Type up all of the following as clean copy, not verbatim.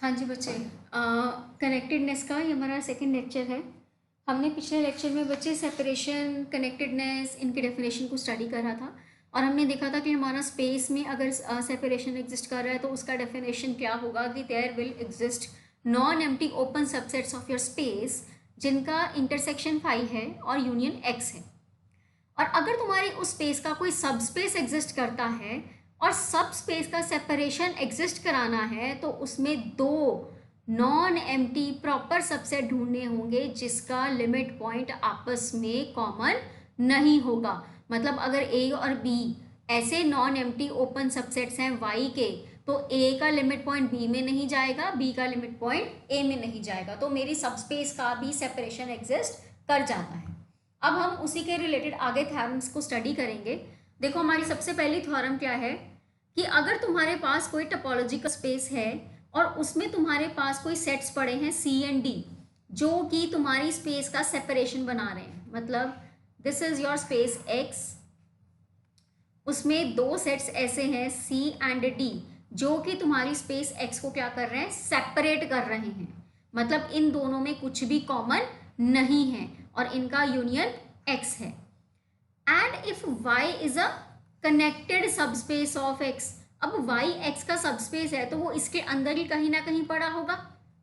हाँ जी बच्चे, कनेक्टेडनेस का ये हमारा सेकंड लेक्चर है। हमने पिछले लेक्चर में बच्चे सेपरेशन, कनेक्टेडनेस, इनके डेफिनेशन को स्टडी करा था और हमने देखा था कि हमारा स्पेस में अगर सेपरेशन एग्जिस्ट कर रहा है तो उसका डेफिनेशन क्या होगा कि there will exist non empty open subsets of your space जिनका इंटरसेक्शन फाई है और यूनियन एक्स है। और अगर तुम्हारी उस स्पेस का कोई सब स्पेस एग्जिस्ट करता है और सब स्पेस का सेपरेशन एग्जिस्ट कराना है तो उसमें दो नॉन एम्प्टी प्रॉपर सबसेट ढूंढने होंगे जिसका लिमिट पॉइंट आपस में कॉमन नहीं होगा। मतलब अगर ए और बी ऐसे नॉन एम्प्टी ओपन सबसेट्स हैं वाई के, तो ए का लिमिट पॉइंट बी में नहीं जाएगा, बी का लिमिट पॉइंट ए में नहीं जाएगा, तो मेरी सबस्पेस का भी सेपरेशन एग्जिस्ट कर जाता है। अब हम उसी के रिलेटेड आगे थ्योरम्स को स्टडी करेंगे। देखो हमारी सबसे पहली थ्योरम क्या है कि अगर तुम्हारे पास कोई टोपोलॉजिकल स्पेस है और उसमें तुम्हारे पास कोई सेट्स पड़े हैं सी एंड डी जो कि तुम्हारी स्पेस का सेपरेशन बना रहे हैं, मतलब this is your space x, उसमें दो सेट्स ऐसे हैं सी एंड डी जो कि तुम्हारी स्पेस एक्स को क्या कर रहे हैं, सेपरेट कर रहे हैं। मतलब इन दोनों में कुछ भी कॉमन नहीं है और इनका यूनियन एक्स है। And if Y is a connected subspace of X, अब वाई एक्स का सबस्पेस है तो वो इसके अंदर ही कहीं ना कहीं पड़ा होगा,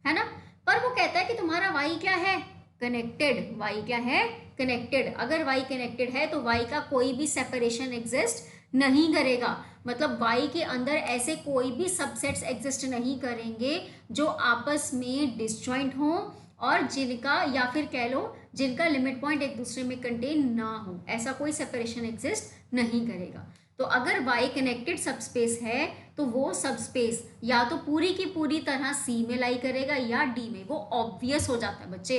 है ना। पर वो कहता है कि तुम्हारा वाई क्या है, कनेक्टेड। वाई क्या है, कनेक्टेड। अगर वाई कनेक्टेड है तो वाई का कोई भी सेपरेशन एग्जिस्ट नहीं करेगा। मतलब वाई के अंदर ऐसे कोई भी सबसेट्स एग्जिस्ट नहीं करेंगे जो आपस में डिसजॉइंट हो और जिनका, या फिर कह लो जिनका लिमिट पॉइंट एक दूसरे में कंटेन ना हो, ऐसा कोई सेपरेशन एग्जिस्ट नहीं करेगा। तो अगर y कनेक्टेड सबस्पेस है तो वो सबस्पेस या तो पूरी की पूरी तरह C में लाई करेगा या D में। वो ऑब्वियस हो जाता है बच्चे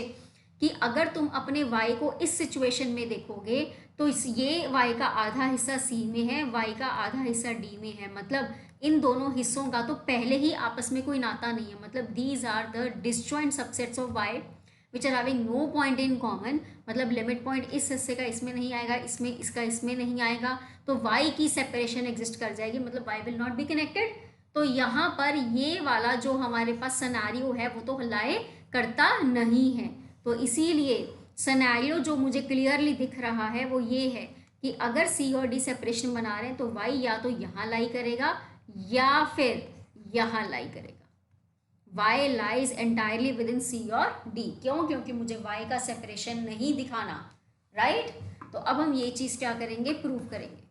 कि अगर तुम अपने y को इस सिचुएशन में देखोगे तो ये y का आधा हिस्सा C में है, y का आधा हिस्सा D में है। मतलब इन दोनों हिस्सों का तो पहले ही आपस में कोई नाता नहीं है। मतलब these are the disjoint subsets of y which are having no point in common. मतलब लिमिट पॉइंट इस हिस्से का इसमें नहीं आएगा, इसमें इसका इसमें नहीं आएगा, तो y की सेपरेशन एग्जिस्ट कर जाएगी। मतलब y will not be connected. तो यहाँ पर ये वाला जो हमारे पास सिनेरियो है वो तो लाई करता नहीं है। तो इसीलिए सिनेरियो जो मुझे क्लियरली दिख रहा है वो ये है कि अगर C और D सेपरेशन बना रहे हैं तो y या तो यहाँ लाई करेगा या फिर यहाँ लाई करेगा। y lies entirely with in C और D। क्यों? क्योंकि मुझे y का सेपरेशन नहीं दिखाना, राइट। तो अब हम ये चीज क्या करेंगे, प्रूफ करेंगे।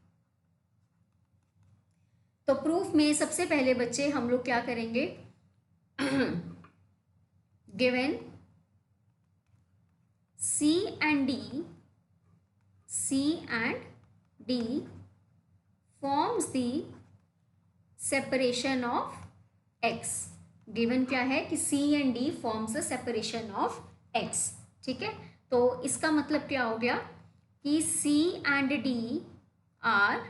तो प्रूफ में सबसे पहले बच्चे हम लोग क्या करेंगे, given C and D forms the separation of x। Given क्या है कि C and D forms the separation of x। ठीक है, तो इसका मतलब क्या हो गया कि C and D are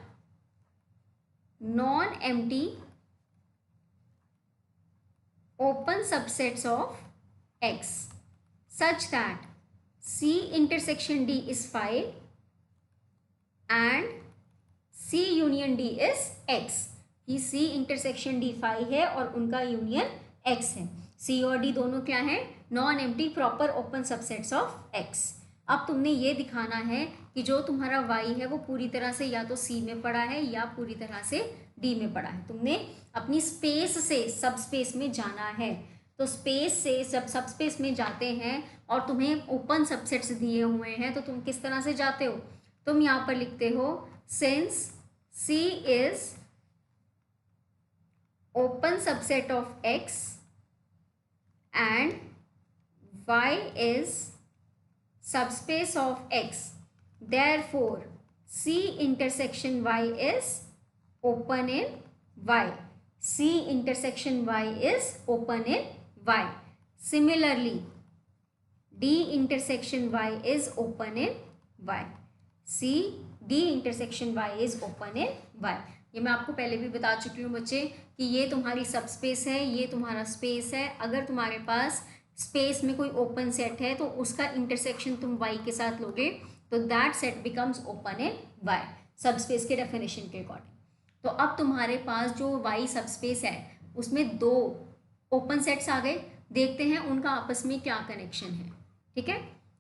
non empty open subsets of x such that C intersection D is phi and C union D is x। कि C intersection D phi है और उनका यूनियन x है। C और D दोनों क्या है, non empty proper open subsets of x। अब तुमने ये दिखाना है कि जो तुम्हारा y है वो पूरी तरह से या तो C में पड़ा है या पूरी तरह से D में पड़ा है। तुमने अपनी स्पेस से सब स्पेस में जाना है। तो स्पेस से सब स्पेस में जाते हैं और तुम्हें ओपन सबसेट्स दिए हुए हैं तो तुम किस तरह से जाते हो, तुम यहाँ पर लिखते हो since C is open subset of x and y is subspace of x, therefore C intersection y is open in y। C intersection y is open in y। Similarly D intersection y is open in y। C D intersection y is open in y। ये मैं आपको पहले भी बता चुकी हूँ बच्चे कि ये तुम्हारी सब स्पेस है, ये तुम्हारा स्पेस है। अगर तुम्हारे पास स्पेस में कोई ओपन सेट है तो उसका इंटरसेक्शन तुम y के साथ लोगे तो that set becomes open in y, सब स्पेस के डेफिनेशन के अकॉर्डिंग। तो अब तुम्हारे पास जो y सब स्पेस है उसमें दो ओपन सेट्स आ गए, देखते हैं उनका आपस में क्या कनेक्शन है। ठीक है,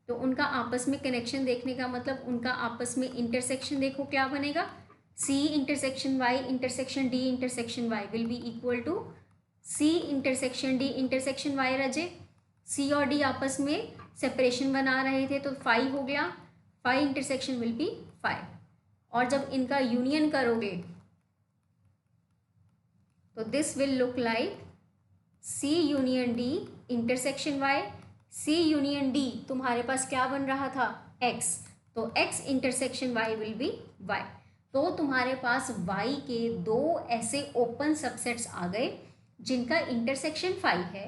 तो उनका आपस में कनेक्शन देखने का मतलब उनका आपस में इंटरसेक्शन देखो क्या बनेगा, C intersection Y intersection D intersection Y will be equal to C intersection D intersection Y। रजे C और D आपस में सेपरेशन बना रहे थे तो 5 हो गया, 5 इंटरसेक्शन विल बी 5। और जब इनका यूनियन करोगे तो this will look like C union D intersection Y। C union D तुम्हारे पास क्या बन रहा था, X, तो X intersection Y will B Y। तो तुम्हारे पास Y के दो ऐसे ओपन सबसेट्स आ गए जिनका इंटरसेक्शन 5 है,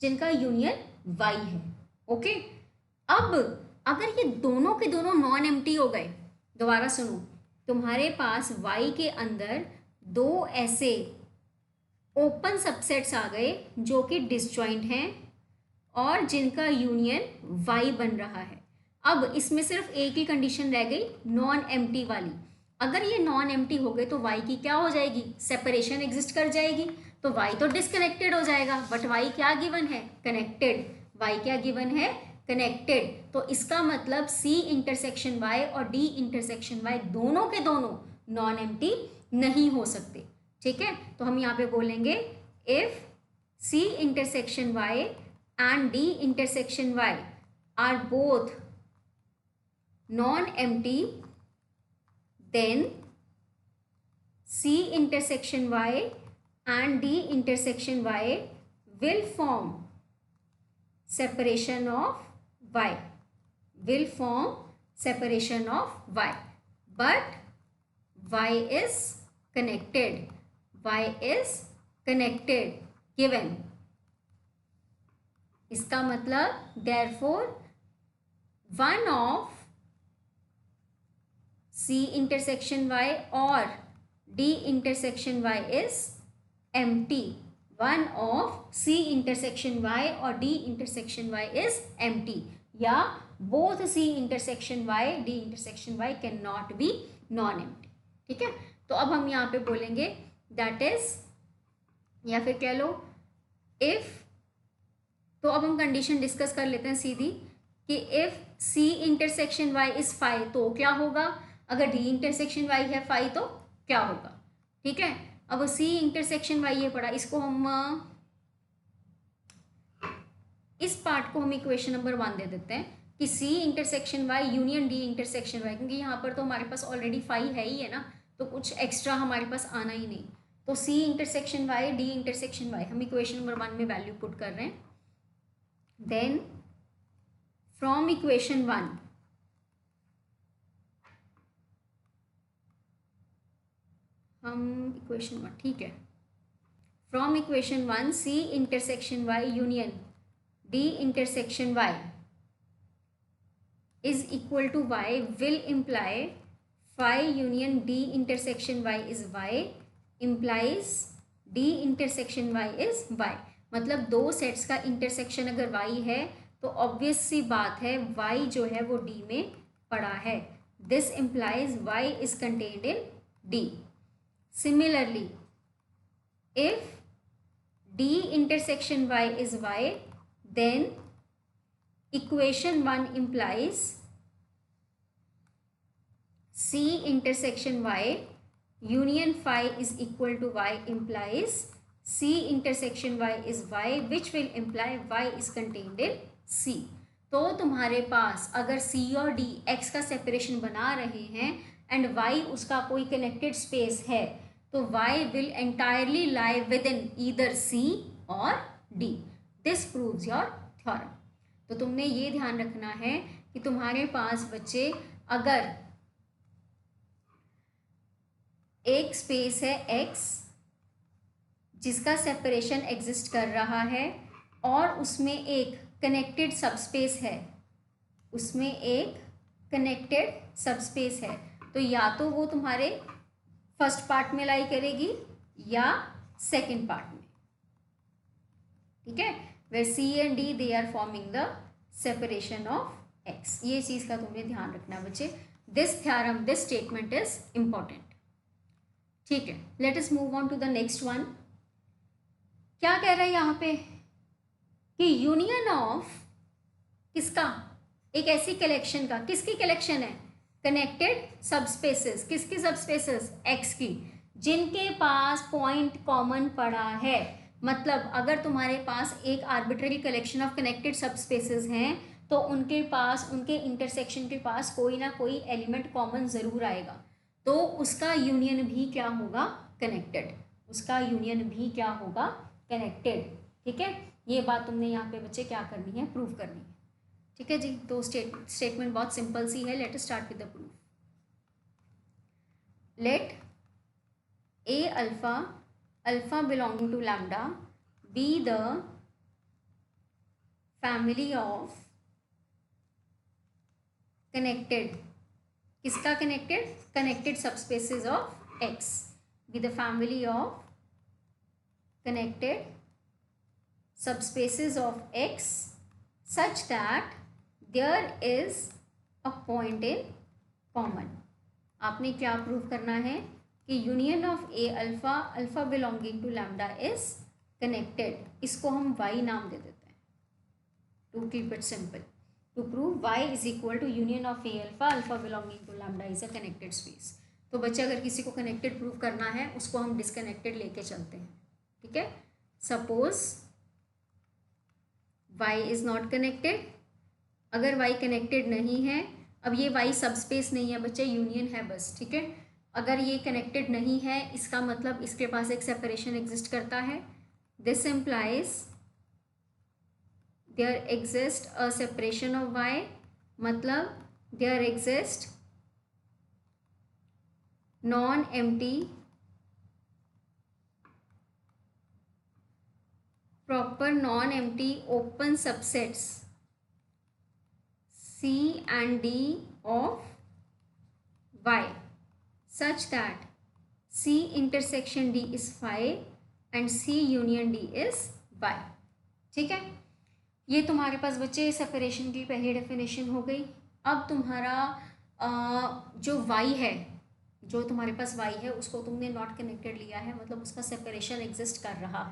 जिनका यूनियन Y है। ओके, अब अगर ये दोनों के दोनों नॉन एम्प्टी हो गए, दोबारा सुनो, तुम्हारे पास Y के अंदर दो ऐसे ओपन सबसेट्स आ गए जो कि डिसजॉइंट हैं और जिनका यूनियन Y बन रहा है। अब इसमें सिर्फ एक ही कंडीशन रह गई, नॉन एम्प्टी वाली। अगर ये नॉन एम्प्टी हो गए तो Y की क्या हो जाएगी, सेपरेशन एग्जिस्ट कर जाएगी, तो Y तो डिसकनेक्टेड हो जाएगा, बट Y क्या गिवन है, कनेक्टेड। Y क्या गिवन है, कनेक्टेड। तो इसका मतलब C इंटरसेक्शन Y और D इंटरसेक्शन Y दोनों के दोनों नॉन एम्प्टी नहीं हो सकते। ठीक है, तो हम यहाँ पे बोलेंगे if C intersection Y and D intersection Y are both non empty, then C intersection Y and D intersection Y will form separation of Y, will form separation of Y, but Y is connected, Y is connected given। इसका मतलब therefore one of C intersection Y और D intersection Y is empty, one of C intersection Y और D intersection Y is empty, या both C intersection Y D intersection Y cannot be non empty। ठीक है, तो अब हम यहाँ पे बोलेंगे that is, या फिर कह लो if, तो अब हम कंडीशन डिस्कस कर लेते हैं सीधी कि if C intersection Y is 5 तो क्या होगा, अगर D इंटरसेक्शन Y है 5 तो क्या होगा। ठीक है, अब C इंटरसेक्शन Y ये पड़ा, इसको हम इस पार्ट को हम इक्वेशन नंबर 1 दे देते हैं कि C intersection Y union D intersection Y, क्योंकि यहाँ पर तो हमारे पास ऑलरेडी 5 है ही है ना, तो कुछ एक्स्ट्रा हमारे पास आना ही नहीं। तो C intersection Y D intersection Y हम इक्वेशन नंबर 1 में वैल्यू पुट कर रहे हैं। देन फ्रॉम इक्वेशन 1 हम इक्वेशन 1, ठीक है, from equation 1 C intersection Y union D intersection Y is equal to Y will imply phi union D intersection Y is Y implies D intersection Y is Y। मतलब दो sets का intersection अगर Y है तो obvious सी बात है Y जो है वो D में पड़ा है। This implies Y is contained in D। Similarly, if D intersection Y is Y, then equation 1 implies C intersection Y union phi is equal to Y implies C intersection Y is Y, which will imply Y is contained in C। तो तुम्हारे पास अगर C और D X का separation बना रहे हैं and Y उसका कोई कनेक्टेड स्पेस है तो Y will entirely lie within either C और D। This proves your theorem। तो तुमने ये ध्यान रखना है कि तुम्हारे पास बच्चे अगर एक स्पेस है X जिसका सेपरेशन एग्जिस्ट कर रहा है और उसमें एक कनेक्टेड सबस्पेस है, उसमें एक कनेक्टेड सबस्पेस है, तो या तो वो तुम्हारे फर्स्ट पार्ट में लाई करेगी या सेकंड पार्ट में। ठीक है, where C and D they are forming the separation of X। ये चीज़ का तुम्हें ध्यान रखना बच्चे। This theorem, this statement is important. ठीक है, let us move on to the next one. क्या कह रहा है यहाँ पे कि यूनियन ऑफ किसका, एक ऐसी कलेक्शन का, किसकी कलेक्शन है, कनेक्टेड सबस्पेसेस, किसकी सबस्पेसेस, एक्स की, जिनके पास पॉइंट कॉमन पड़ा है। मतलब अगर तुम्हारे पास एक arbitrary collection of connected subspaces हैं तो उनके पास, उनके इंटरसेक्शन के पास कोई ना कोई एलिमेंट कॉमन ज़रूर आएगा, तो उसका यूनियन भी क्या होगा, कनेक्टेड, उसका यूनियन भी क्या होगा, कनेक्टेड। ठीक है, ये बात तुमने यहाँ पे बच्चे क्या करनी है, प्रूव करनी है। ठीक है जी, तो स्टेटमेंट बहुत सिंपल सी है। Let us start with the proof. Let A alpha, alpha belonging to lambda, be the family of connected, किसका connected, connected subspaces of X, be the family of connected subspaces of x such that there is a point in common। आपने क्या prove करना है कि union of A alpha, alpha belonging to lambda is connected. इसको हम y नाम दे देते हैं to keep it simple. To prove y is equal to union of A alpha, alpha belonging to lambda is a connected space. तो बच्चे अगर किसी को कनेक्टेड प्रूव करना है उसको हम डिसकनेक्टेड लेके चलते हैं। ठीक है, suppose y is not connected, अगर y कनेक्टेड नहीं है, अब ये y सबस्पेस नहीं है बच्चे, यूनियन है बस। ठीक है, अगर ये कनेक्टेड नहीं है इसका मतलब इसके पास एक सेपरेशन एग्जिस्ट करता है। This implies there exist a separation of y, मतलब there exist non empty proper non-empty open subsets C and D of Y such that C intersection D is phi and C union D is Y। ठीक है, ये तुम्हारे पास बच्चे separation की पहली definition हो गई। अब तुम्हारा जो Y है, जो तुम्हारे पास Y है उसको तुमने नॉट कनेक्टेड लिया है, मतलब उसका सेपरेशन एग्जिस्ट कर रहा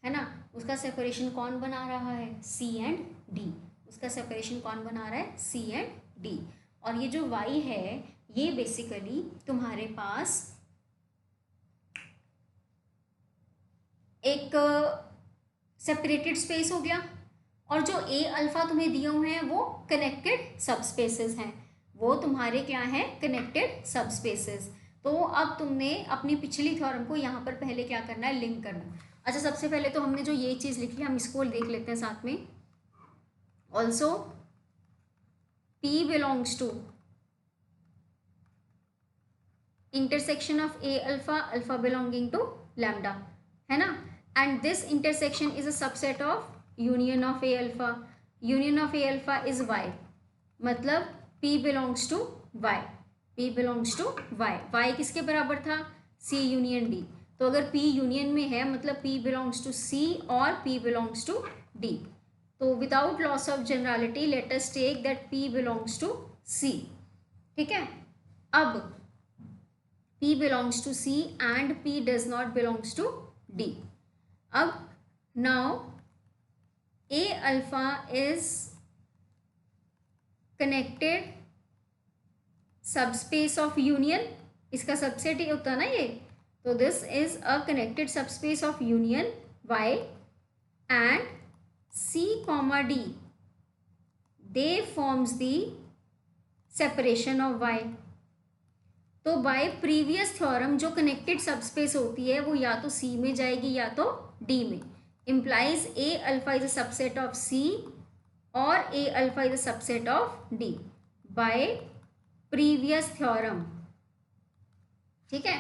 है ना। उसका सेपरेशन कौन बना रहा है, C एंड D। उसका सेपरेशन कौन बना रहा है, C एंड D। और ये जो Y है ये बेसिकली तुम्हारे पास एक सेपरेटेड स्पेस हो गया, और जो A अल्फा तुम्हें दिए हुए हैं वो कनेक्टेड सबस्पेसेस हैं, वो तुम्हारे क्या हैं, कनेक्टेड सबस्पेसेस। तो अब तुमने अपनी पिछली थ्योरम को यहाँ पर पहले क्या करना है, लिंक करना। अच्छा, सबसे पहले तो हमने जो ये चीज़ लिखी है हम इसको देख लेते हैं साथ में। Also P belongs to intersection of A alpha, alpha belonging to lambda, है ना। And this intersection is a subset of union of A alpha, union of A alpha is y, मतलब P belongs to y, P belongs to y। y किसके बराबर था, C union D। तो अगर P union में है मतलब P belongs to C और P बिलोंग्स टू D। तो without loss of generality let us take that P belongs to C। ठीक है, अब P belongs to C and P does not belongs to D। अब now A alpha is connected subspace of union, इसका subset ही होता ना ये। तो this is a connected subspace of union Y and C comma D, they forms the separation of Y। तो bye previous theorem जो connected subspace होती है वो या तो C में जाएगी या तो D में। Implies A alpha is a subset of C और A alpha is a subset of D bye previous theorem. ठीक है,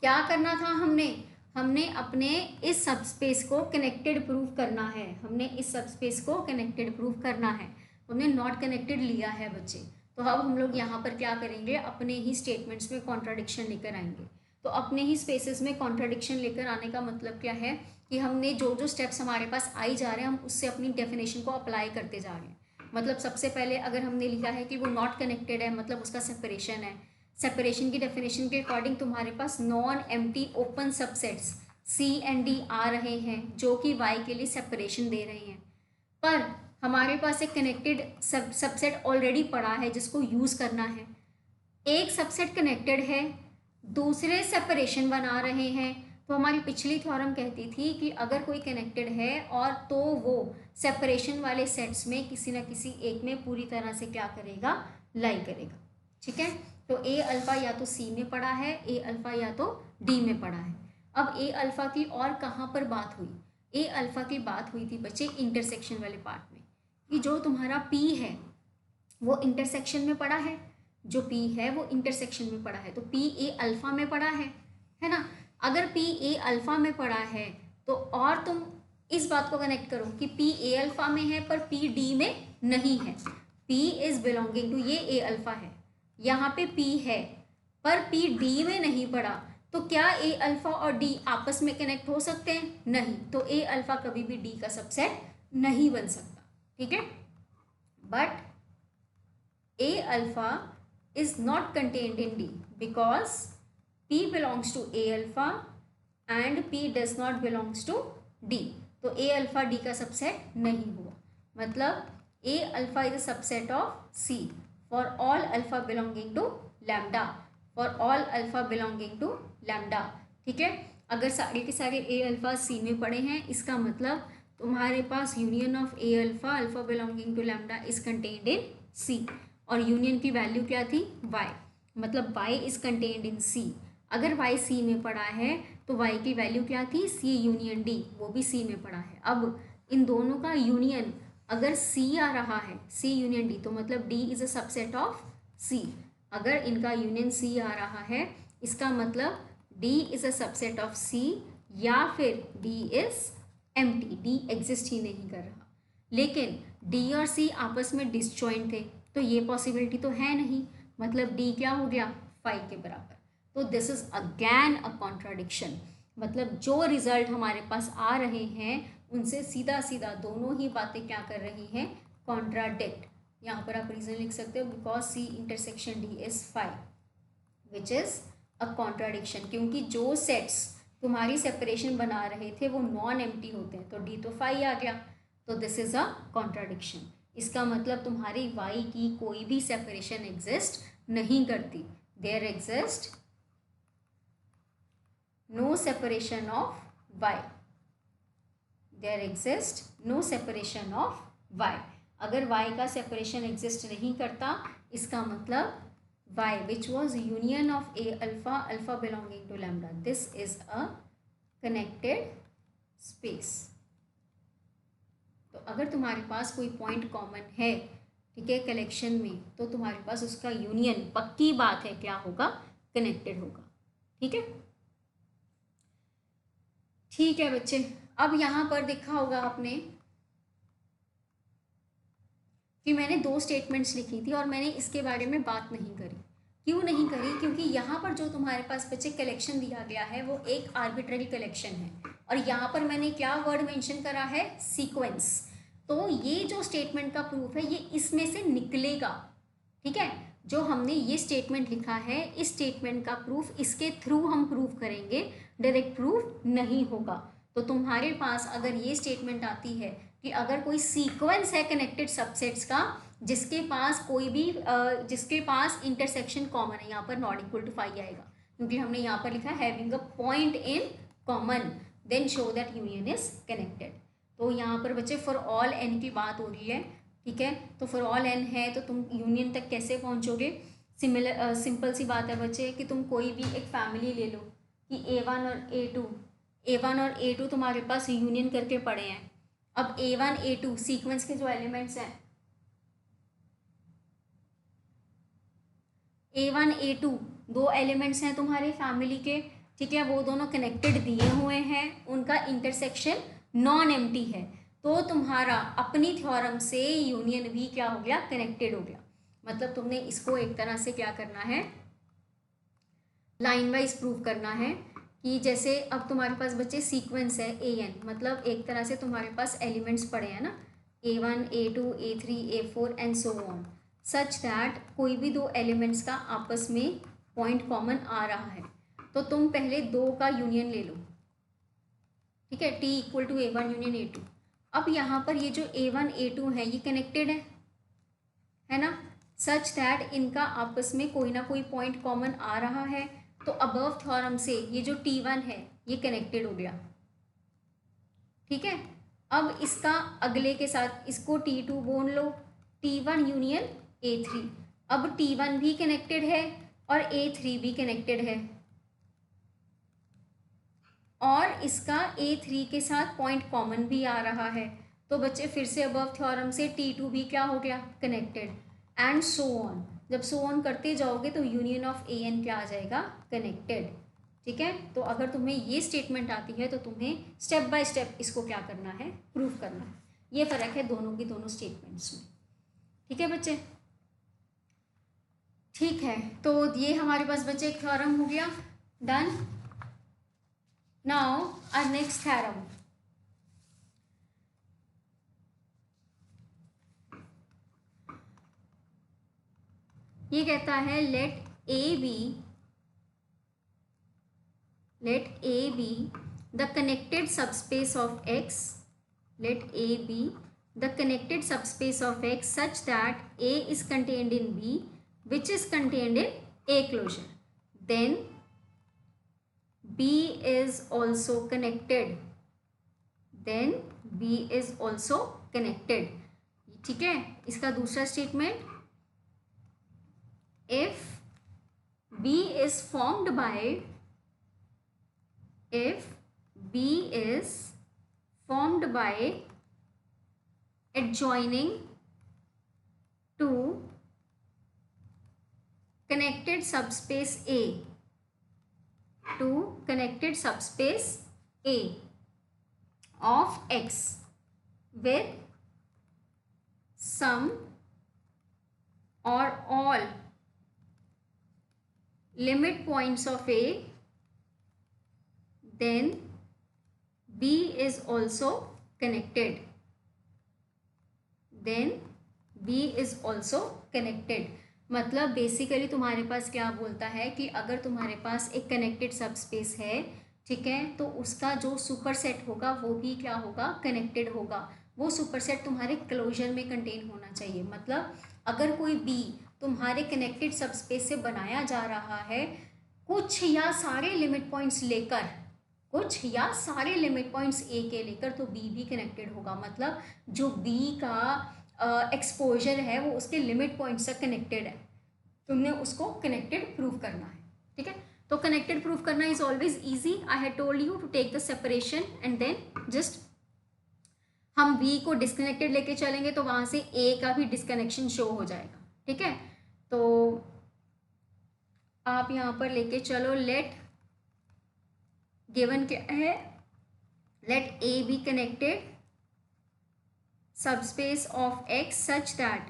क्या करना था हमने अपने इस सबस्पेस को कनेक्टेड प्रूव करना है, हमने इस सबस्पेस को कनेक्टेड प्रूव करना है। हमने नॉट कनेक्टेड लिया है बच्चे, तो अब हम लोग यहाँ पर क्या करेंगे, अपने ही स्टेटमेंट्स में कॉन्ट्राडिक्शन लेकर आएंगे। तो अपने ही स्पेसेस में कॉन्ट्राडिक्शन लेकर आने का मतलब क्या है कि हमने जो जो स्टेप्स हमारे पास आई जा रहे हैं हम उससे अपनी डेफिनेशन को अप्लाई करते जा रहे हैं। मतलब सबसे पहले अगर हमने लिखा है कि वो नॉट कनेक्टेड है मतलब उसका सेपरेशन है, सेपरेशन की डेफिनेशन के अकॉर्डिंग तुम्हारे पास non empty open subsets C and D आ रहे हैं जो कि वाई के लिए सेपरेशन दे रहे हैं, पर हमारे पास एक कनेक्टेड सबसेट ऑलरेडी पड़ा है जिसको यूज़ करना है। एक सबसेट कनेक्टेड है, दूसरे सेपरेशन बना रहे हैं। तो हमारी पिछली थ्योरम कहती थी कि अगर कोई कनेक्टेड है और तो वो सेपरेशन वाले सेट्स में किसी ना किसी एक में पूरी तरह से क्या करेगा, लाई करेगा। ठीक है, तो ए अल्फ़ा या तो सी में पड़ा है, ए अल्फ़ा या तो डी में पड़ा है। अब ए अल्फ़ा की और कहाँ पर बात हुई, ए अल्फ़ा की बात हुई थी बच्चे इंटरसेक्शन वाले पार्ट में, कि जो तुम्हारा पी है वो इंटरसेक्शन में पड़ा है, जो पी है वो इंटरसेक्शन में पड़ा है, तो पी ए अल्फ़ा में पड़ा है ना। अगर पी ए अल्फ़ा में पड़ा है तो और तुम इस बात को कनेक्ट करो कि पी ए अल्फ़ा में है पर पी डी में नहीं है, पी इज़ बिलोंगिंग टू, ये ए अल्फ़ा है, यहाँ पे पी है पर पी डी में नहीं पड़ा, तो क्या ए अल्फ़ा और डी आपस में कनेक्ट हो सकते हैं? नहीं, तो ए अल्फ़ा कभी भी डी का सबसेट नहीं बन सकता। ठीक है, but A alpha is not contained in D because P belongs to A alpha and P does not belongs to D, तो A alpha D का सबसेट नहीं हुआ। मतलब A alpha is a subset of C for all alpha belonging to lambda, for all alpha belonging to lambda। ठीक है, अगर सारे के सारे A alpha C में पड़े हैं, इसका मतलब तुम्हारे पास union of A alpha alpha belonging to lambda is contained in C, और यूनियन की वैल्यू क्या थी, y, मतलब y is contained in C। अगर y C में पड़ा है तो y की वैल्यू क्या थी, C यूनियन D, वो भी C में पड़ा है। अब इन दोनों का यूनियन अगर C आ रहा है, C यूनियन D, तो मतलब D is a subset of C। अगर इनका यूनियन C आ रहा है, इसका मतलब D is a subset of C, या फिर D is empty, D exist ही नहीं कर रहा। लेकिन D और C आपस में डिसजॉइंट थे, तो ये पॉसिबिलिटी तो है नहीं, मतलब D क्या हो गया, 5 के बराबर। तो this is again a contradiction, मतलब जो रिजल्ट हमारे पास आ रहे हैं उनसे सीधा सीधा दोनों ही बातें क्या कर रही हैं, कॉन्ट्राडिक्ट। यहाँ पर आप रीजन लिख सकते हो, because C intersection D is 5 which is a contradiction, क्योंकि जो सेट्स तुम्हारी सेपरेशन बना रहे थे वो नॉन एम्प्टी होते हैं, तो D तो 5 आ गया, तो दिस इज अ कॉन्ट्राडिक्शन। इसका मतलब तुम्हारी y की कोई भी सेपरेशन एग्जिस्ट नहीं करती, there exist no separation of y, there exist no separation of y। अगर y का सेपरेशन एग्जिस्ट नहीं करता, इसका मतलब y which was union of A alpha alpha belonging to lambda, this is a connected space. तो अगर तुम्हारे पास कोई पॉइंट कॉमन है, ठीक है, कलेक्शन में, तो तुम्हारे पास उसका यूनियन पक्की बात है क्या होगा, कनेक्टेड होगा। ठीक है, ठीक है बच्चे। अब यहाँ पर देखा होगा आपने कि मैंने 2 स्टेटमेंट्स लिखी थी और मैंने इसके बारे में बात नहीं करी। क्यों नहीं करी, क्योंकि यहाँ पर जो तुम्हारे पास बच्चे कलेक्शन दिया गया है वो एक आर्बिट्ररी कलेक्शन है, और यहाँ पर मैंने क्या वर्ड मेंशन करा है, सीक्वेंस। तो ये जो स्टेटमेंट का प्रूफ है ये इसमें से निकलेगा। ठीक है, जो हमने ये स्टेटमेंट लिखा है, इस स्टेटमेंट का प्रूफ इसके थ्रू हम प्रूफ करेंगे, डायरेक्ट प्रूफ नहीं होगा। तो तुम्हारे पास अगर ये स्टेटमेंट आती है कि अगर कोई सीक्वेंस है कनेक्टेड सबसेट्स का जिसके पास कोई भी जिसके पास इंटरसेक्शन कॉमन है, यहाँ पर नॉट इक्वल टू 5 आएगा क्योंकि हमने यहाँ पर लिखा है having a point in common, then show that union is connected. तो यहाँ पर बच्चे फॉर ऑल एन की बात हो रही है। ठीक है, तो फॉर ऑल एन है तो तुम यूनियन तक कैसे पहुँचोगे, सिंपल सी बात है बच्चे कि तुम कोई भी एक फैमिली ले लो कि A1 और A1 और A2 तुम्हारे पास यूनियन करके पड़े हैं। अब A1 A2 सीक्वेंस के जो एलिमेंट्स हैं, A1 A2 2 एलिमेंट्स हैं तुम्हारे फैमिली के। ठीक है, वो दोनों कनेक्टेड दिए हुए हैं, उनका इंटरसेक्शन नॉन एम्प्टी है, तो तुम्हारा अपनी थ्योरम से यूनियन भी क्या हो गया, कनेक्टेड हो गया। मतलब तुमने इसको एक तरह से क्या करना है, लाइन वाइज प्रूव करना है कि जैसे अब तुम्हारे पास बच्चे सीक्वेंस है AN, मतलब एक तरह से तुम्हारे पास एलिमेंट्स पड़े हैं ना, A1 A2 A3 A4 and so on, such that कोई भी 2 एलिमेंट्स का आपस में पॉइंट कॉमन आ रहा है, तो तुम पहले 2 का यूनियन ले लो। ठीक है, T equal to A1 union A2। अब यहाँ पर ये जो A1 A2 है ये कनेक्टेड है ना, सच दैट इनका आपस में कोई ना कोई पॉइंट कॉमन आ रहा है। तो अबव थ्योरम से ये जो T1 है ये कनेक्टेड हो गया। ठीक है, अब इसका अगले के साथ इसको T2 बोल लो, T1 यूनियन A3। अब T1 भी कनेक्टेड है और A3 भी कनेक्टेड है, और इसका A3 के साथ पॉइंट कॉमन भी आ रहा है। तो बच्चे फिर से अबव थ्योरम से T2 भी क्या हो गया, कनेक्टेड, एंड सो ऑन। जब सो ऑन करते जाओगे तो यूनियन ऑफ AN क्या आ जाएगा, कनेक्टेड। ठीक है, तो अगर तुम्हें ये स्टेटमेंट आती है तो तुम्हें स्टेप बाय स्टेप इसको क्या करना है, प्रूव करना है। ये फ़र्क है दोनों की दोनों स्टेटमेंट्स में। ठीक है बच्चे, ठीक है, तो ये हमारे पास बच्चे एक थ्योरम हो गया, done. Now our next theorem, ये कहता है let A be the connected subspace of X, let A be the connected subspace of X such that A is contained in B which is contained in A closure, then B is also connected, then B is also connected। ठीक है, इसका दूसरा statement, if B is formed by adjoining two connected subspace A of X with some or all limit points of A, then B is also connected, मतलब basically तुम्हारे पास क्या बोलता है कि अगर तुम्हारे पास एक कनेक्टेड सबस्पेस है, ठीक है, तो उसका जो सुपरसेट होगा वो भी क्या होगा, कनेक्टेड होगा। वो सुपरसेट तुम्हारे क्लोजर में कंटेन होना चाहिए। मतलब अगर कोई बी तुम्हारे कनेक्टेड सबस्पेस से बनाया जा रहा है कुछ या सारे लिमिट पॉइंट्स ए के लेकर, तो बी भी कनेक्टेड होगा। मतलब जो बी का एक्सपोजर है वो उसके लिमिट पॉइंट से कनेक्टेड है, तुमने उसको कनेक्टेड प्रूव करना है। ठीक है, तो कनेक्टेड प्रूव करना is always easy. I had told you to take the separation and then just हम बी को डिस्कनेक्टेड लेके चलेंगे तो वहां से ए का भी डिस्कनेक्शन शो हो जाएगा। ठीक है, तो आप यहाँ पर लेके चलो, लेट गिवन क्या है, let A B connected subspace of X such that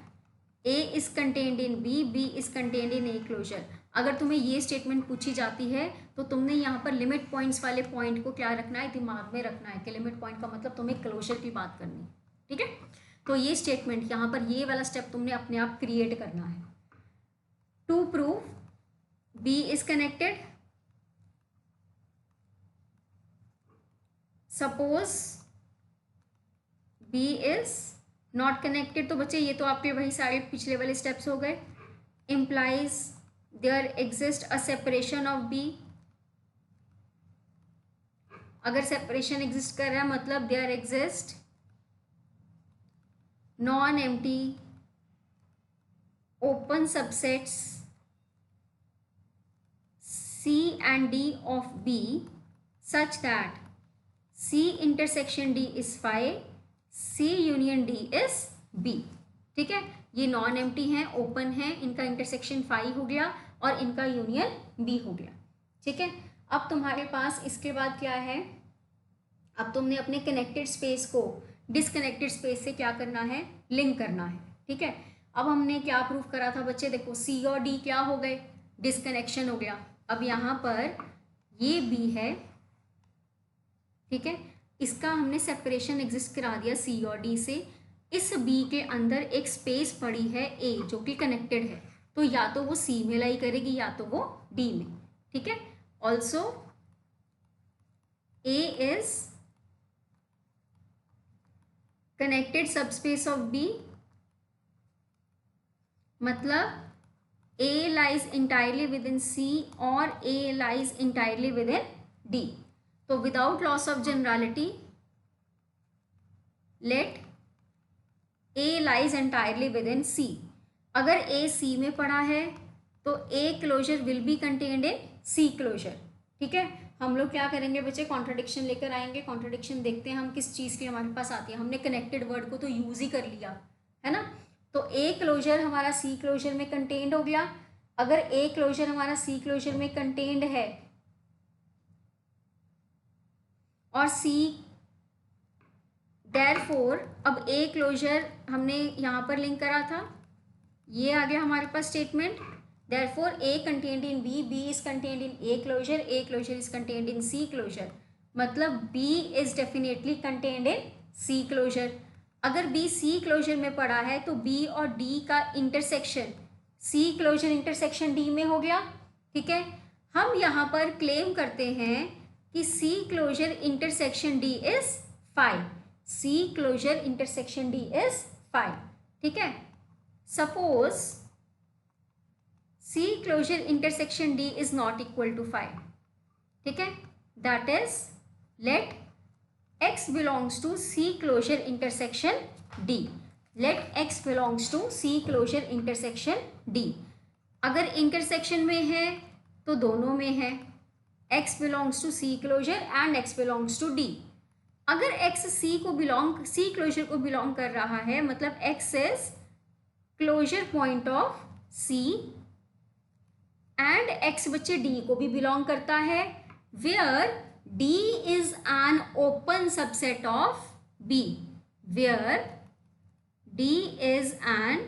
A is contained in B, B is contained in A closure। अगर तुम्हें ये स्टेटमेंट पूछी जाती है तो तुमने यहाँ पर लिमिट पॉइंट्स वाले पॉइंट को क्या रखना है, दिमाग में रखना है कि लिमिट पॉइंट का मतलब तुम्हें क्लोजर की बात करनी है। ठीक है, तो ये स्टेटमेंट यहाँ पर ये वाला स्टेप तुमने अपने आप क्रिएट करना है। To prove B is connected, suppose B is not connected. तो बच्चे ये तो आपके वही सारे पिछले वाले स्टेप्स हो गए। Implies there exist a separation of B, अगर सेपरेशन एग्जिस्ट कर रहा है मतलब there exist non empty open subsets C and D of B such that C intersection D is phi, C union D is B। ठीक है, ये non empty हैं, open है, इनका इंटरसेक्शन फाई हो गया और इनका यूनियन B हो गया। ठीक है, अब तुम्हारे पास इसके बाद क्या है, अब तुमने अपने कनेक्टेड स्पेस को डिसकनेक्टेड स्पेस से क्या करना है, लिंक करना है। ठीक है, अब हमने क्या प्रूव करा था बच्चे, देखो C और D क्या हो गए, डिसकनेक्शन हो गया। अब यहाँ पर ये B है, ठीक है, इसका हमने सेपरेशन एग्जिस्ट करा दिया C और D से। इस B के अंदर एक स्पेस पड़ी है A जो कि कनेक्टेड है, तो या तो वो C में लाई करेगी या तो वो D में। ठीक है, also A is connected subspace of B मतलब A lies entirely within C और A lies entirely within D. तो without loss of generality, let A lies entirely within C. अगर A C में पड़ा है तो A closure will be contained in C closure. ठीक है, हम लोग क्या करेंगे बच्चे, कॉन्ट्राडिक्शन लेकर आएंगे. कॉन्ट्राडिक्शन देखते हैं हम किस चीज़ की हमारे पास आती है. हमने कनेक्टेड वर्ड को तो यूज ही कर लिया है ना. तो A क्लोजर हमारा C क्लोजर में कंटेन्ड हो गया. अगर A क्लोजर हमारा C क्लोजर में कंटेन्ड है और C देयरफॉर, अब A क्लोजर हमने यहाँ पर लिंक करा था, ये आ गया हमारे पास statement. Therefore A contained in B, B is contained in A closure is contained in C closure. मतलब B is definitely contained in C closure. अगर B C क्लोजर में पड़ा है तो B और D का intersection C closure intersection D में हो गया. ठीक है, हम यहाँ पर क्लेम करते हैं कि C closure intersection D is 5. C closure intersection D is 5. ठीक है, suppose C closure intersection D is not equal to 5. ठीक है, that is let X belongs to C closure intersection D. Let X belongs to C closure intersection D. अगर intersection में है तो दोनों में है. X belongs to C closure and X belongs to D. अगर X C क्लोजर को belong कर रहा है मतलब X is closure point of C and X बच्चे D को भी बिलोंग करता है. Where D is an open subset of B. Where D is an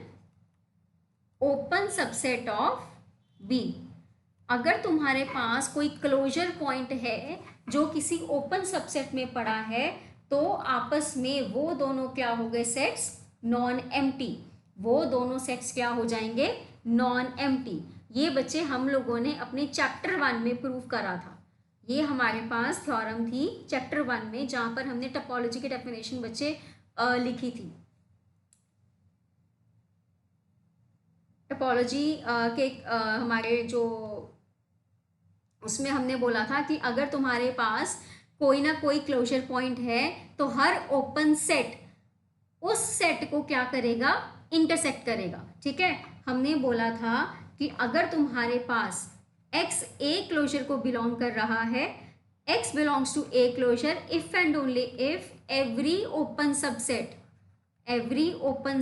open subset of B. अगर तुम्हारे पास कोई क्लोजर पॉइंट है जो किसी ओपन सबसेट में पड़ा है तो आपस में वो दोनों क्या हो गए सेट्स, नॉन एम्प्टी. वो दोनों सेट्स क्या हो जाएंगे, नॉन एम्प्टी. ये बच्चे हम लोगों ने अपने चैप्टर 1 में प्रूव करा था. ये हमारे पास थ्योरम थी चैप्टर 1 में जहाँ पर हमने टोपोलॉजी की डेफिनेशन बच्चे लिखी थी. टोपोलॉजी के हमारे जो उसमें हमने बोला था कि अगर तुम्हारे पास कोई ना कोई क्लोजर पॉइंट है तो हर ओपन सेट उस सेट को क्या करेगा, इंटरसेक्ट करेगा. ठीक है, हमने बोला था कि अगर तुम्हारे पास X A क्लोजर को बिलोंग कर रहा है, X belongs to A closure if and only if every open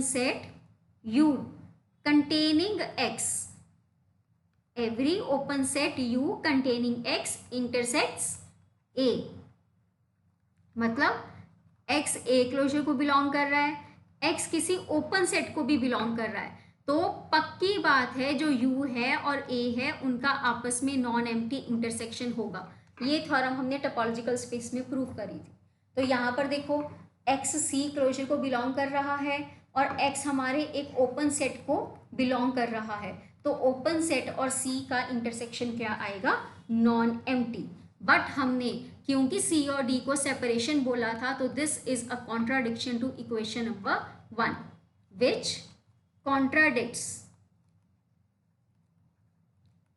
set U containing X, every open set U containing X intersects A. मतलब X A क्लोजर को बिलोंग कर रहा है, X किसी ओपन सेट को भी बिलोंग कर रहा है, तो पक्की बात है जो U है और A है उनका आपस में नॉन एम्प्टी इंटरसेक्शन होगा. ये थ्योरम हमने टोपोलॉजिकल स्पेस में प्रूव करी थी. तो यहाँ पर देखो X C क्लोजर को बिलोंग कर रहा है और X हमारे एक ओपन सेट को बिलोंग कर रहा है, तो ओपन सेट और C का इंटरसेक्शन क्या आएगा, नॉन एम्प्टी. बट हमने क्योंकि C और D को सेपरेशन बोला था तो this is a contradiction to equation number 1 which contradicts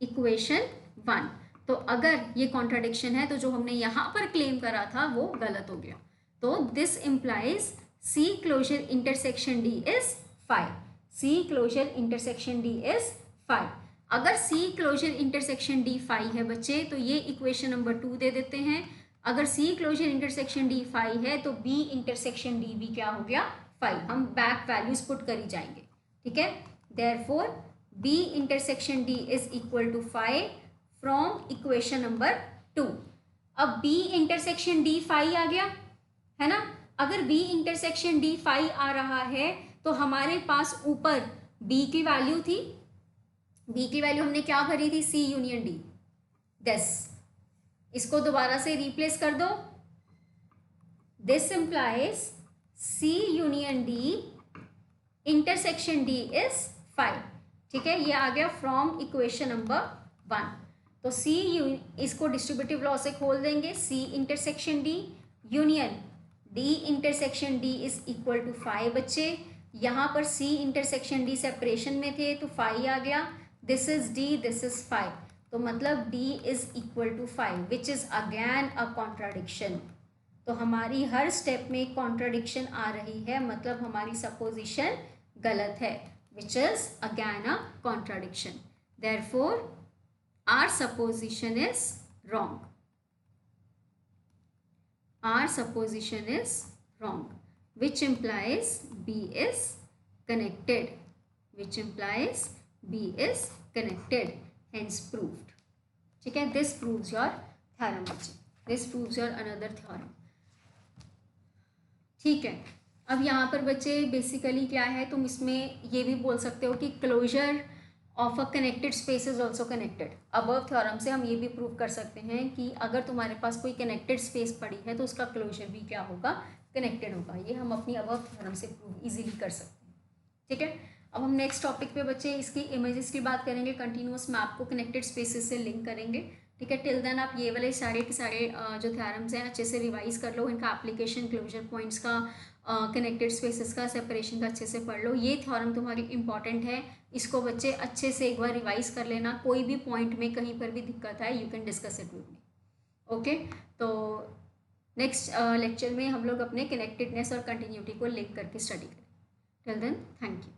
equation 1. तो अगर ये कॉन्ट्राडिक्शन है तो जो हमने यहाँ पर क्लेम करा था वो गलत हो गया. तो this implies C closure intersection D is 5. C closure intersection D is 5. अगर C क्लोजर इंटरसेक्शन D 5 है बच्चे तो ये इक्वेशन नंबर 2 दे देते हैं. अगर C क्लोजर इंटरसेक्शन D 5 है तो B इंटरसेक्शन D भी क्या हो गया, 5. हम बैक वैल्यूज पुट करी जाएंगे. ठीक है, therefore B intersection D is equal to 5 from equation number 2. अब B इंटरसेक्शन D 5 आ गया है ना. अगर B इंटरसेक्शन D 5 आ रहा है तो हमारे पास ऊपर B की वैल्यू थी, B की वैल्यू हमने क्या करी थी, C यूनियन D. दिस इसको दोबारा से रिप्लेस कर दो. This implies C union D intersection D is 5. ठीक है, ये आ गया फ्रॉम इक्वेशन नंबर 1. तो इसको डिस्ट्रीब्यूटिव लॉ से खोल देंगे, C intersection D union D intersection D is equal to 5 बच्चे। यहाँ पर सी इंटरसेक्शन डी सेपरेशन में थे तो 5 आ गया। This is D, this is 5, तो मतलब D is equal to 5 which is again a contradiction. तो हमारी हर स्टेप में कॉन्ट्राडिक्शन आ रही है, मतलब हमारी सपोजिशन गलत है, which is again a contradiction. Therefore our supposition is wrong, our supposition is wrong, which implies B is connected, which implies B is connected, hence proved। ठीक है, this proves your theorem बच्चे, this proves your another theorem। ठीक है, अब यहाँ पर बच्चे basically क्या है, तुम इसमें ये भी बोल सकते हो कि closure of a connected space is also connected. Above theorem से हम ये भी प्रूव कर सकते हैं कि अगर तुम्हारे पास कोई कनेक्टेड स्पेस पड़ी है तो उसका क्लोजर भी क्या होगा, कनेक्टेड होगा। ये हम अपनी अबव थ्योरम से प्रूव इजीली कर सकते हैं। ठीक है, अब हम नेक्स्ट टॉपिक पे बच्चे इसकी इमेजेस की बात करेंगे, कंटिन्यूअस मैप को कनेक्टेड स्पेसेस से लिंक करेंगे। ठीक है, टिल देन आप ये वाले सारे के सारे जो थ्योरम्स हैं अच्छे से रिवाइज कर लो, इनका एप्लीकेशन, क्लोजर पॉइंट्स का, कनेक्टेड स्पेसेस का, सेपरेशन का अच्छे से पढ़ लो। ये थ्योरम तुम्हारी इंपॉर्टेंट है, इसको बच्चे अच्छे से एक बार रिवाइज कर लेना। कोई भी पॉइंट में कहीं पर भी दिक्कत है, you can discuss it with me. Okay, तो नेक्स्ट लेक्चर में हम लोग अपने कनेक्टेडनेस और कंटिन्यूटी को लिंक करके स्टडी करें। Till then thank you.